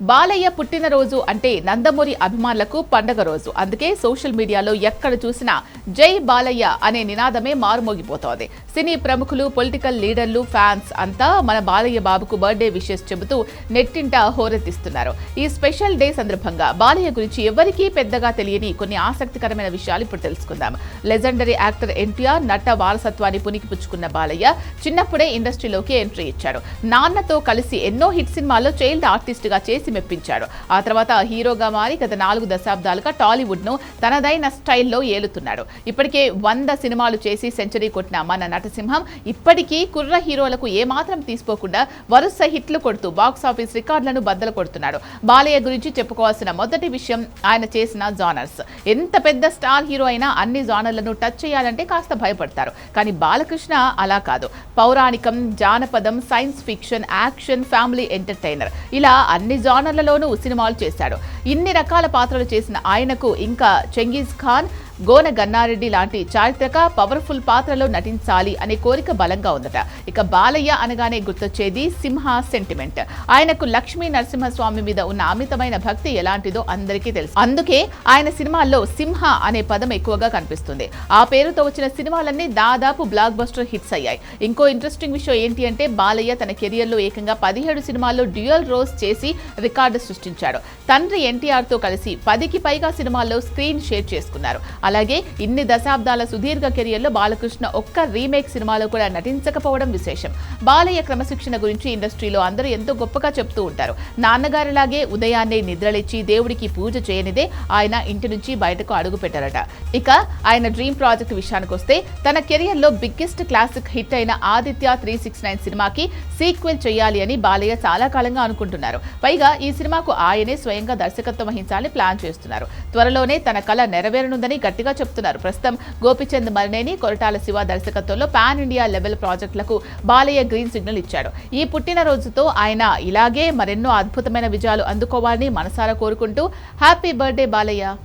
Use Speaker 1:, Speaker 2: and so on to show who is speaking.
Speaker 1: బాలయ్య పుట్టినరోజు అంటే నందమూరి అభిమానులకు పండగ రోజు. అందుకే సోషల్ మీడియాలో ఎక్కడ చూసినా జై బాలయ్య అనే నినాదమే మారుమోగిపోతోంది. సినీ ప్రముఖులు, పొలిటికల్ లీడర్లు, ఫ్యాన్స్ అంతా మన బాలయ్య బాబుకు బర్త్డే విషెస్ చెబుతూ నెట్టింట హోరెత్తిస్తున్నారు. ఈ స్పెషల్ డే సందర్భంగా బాలయ్య గురించి ఎవరికీ పెద్దగా తెలియని కొన్ని ఆసక్తికరమైన విషయాలు ఇప్పుడు తెలుసుకుందాం. లెజెండరీ యాక్టర్ ఎన్టీఆర్ నట వారసత్వాన్ని పుణికిపుచ్చుకున్న బాలయ్య చిన్నప్పుడే ఇండస్ట్రీలోకి ఎంట్రీ ఇచ్చాడు. నాన్నతో కలిసి ఎన్నో హిట్ సినిమాల్లో చైల్డ్ ఆర్టిస్ట్ గా చేసి మెప్పించాడు. ఆ తర్వాత హీరోగా మారి గత 4 దశాబ్దాలుగా టాలీవుడ్ ను తనదైన స్టైల్లో ఏలుతున్నాడు. ఇప్పటికే 100 సినిమాలు చేసి సెంచరీ కొట్టిన మన నటసింహం ఇప్పటికీ కుర్ర హీరోలకు ఏమాత్రం తీసుకోకుండా వరుస హిట్లు కొడుతూ బాక్సాఫీస్ రికార్డులను బద్దలు కొడుతున్నాడు. బాలయ్య గురించి చెప్పుకోవాల్సిన మొదటి విషయం ఆయన చేసిన జానర్స్. ఎంత పెద్ద స్టార్ హీరో అయినా అన్ని జానర్లను టచ్ చేయాలంటే కాస్త భయపడతారు. కానీ బాలకృష్ణ అలా కాదు. పౌరాణికం, జానపదం, science fiction, action, family entertainer ఇలా అన్ని జానర్లలోనూ సినిమాలు చేశాడు. ఇన్ని రకాల పాత్రలు చేసిన ఆయనకు ఇంకా చెంగీజ్ ఖాన్, గోన గన్నారెడ్డి లాంటి చారిత్రక పవర్ఫుల్ పాత్రలో నటించాలి అనే కోరిక బలంగా ఉందట. ఇక బాలయ్య అనగానే గుర్తొచ్చేది సింహ సెంటిమెంట్. ఆయనకు లక్ష్మీ నరసింహస్వామి మీద ఉన్న అమితమైన భక్తి ఎలాంటిదో అందరికీ తెలుసు. అందుకే ఆయన సినిమాల్లో సింహ అనే పదం ఎక్కువగా కనిపిస్తుంది. ఆ పేరుతో వచ్చిన సినిమాలన్నీ దాదాపు బ్లాక్ బస్టర్ హిట్స్ అయ్యాయి. ఇంకో ఇంట్రెస్టింగ్ విషయం ఏంటి అంటే బాలయ్య తన కెరియర్లో ఏకంగా 17 సినిమాల్లో డ్యూయల్ రోల్స్ చేసి రికార్డు సృష్టించాడు. తండ్రి ఎన్టీఆర్ తో కలిసి 10కి పైగా సినిమాల్లో స్క్రీన్ షేర్ చేసుకున్నారు. అలాగే ఇన్ని దశాబ్దాల సుదీర్ఘ కెరియర్లో బాలకృష్ణ ఒక్క రీమేక్ సినిమాలో కూడా నటించకపోవడం విశేషం. బాలయ్య క్రమశిక్షణ గురించి ఇండస్ట్రీలో అందరూ ఎంతో గొప్పగా చెప్తూ ఉంటారు. నాన్నగారిలాగే ఉదయాన్నే నిద్రలేచి దేవుడికి పూజ చేయనిదే ఆయన ఇంటి నుంచి బయటకు అడుగు పెట్టారట. ఇక ఆయన డ్రీమ్ ప్రాజెక్ట్ విషయానికి వస్తే తన కెరియర్లో బిగ్గెస్ట్ క్లాసిక్ హిట్ అయిన ఆదిత్య 369 సినిమాకి సీక్వెల్ చేయాలి అని బాలయ్య చాలా కాలంగా అనుకుంటున్నారు. పైగా ఈ సినిమాకు ఆయనే స్వయంగా దర్శకత్వం వహించాలని ప్లాన్ చేస్తున్నారు. త్వరలోనే తన కళ నెరవేరనుందని గట్టిగా చెప్తున్నారు. ప్రస్తుతం గోపిచంద్ మరినేని, కొరటాల శివ దర్శకత్వంలో పాన్ ఇండియా లెవెల్ ప్రాజెక్టులకు బాలయ్య గ్రీన్ సిగ్నల్ ఇచ్చాడు. ఈ పుట్టినరోజుతో ఆయన ఇలాగే మరెన్నో అద్భుతమైన విజయాలు అందుకోవాలని మనసారా కోరుకుంటూ హ్యాపీ బర్త్డే బాలయ్య.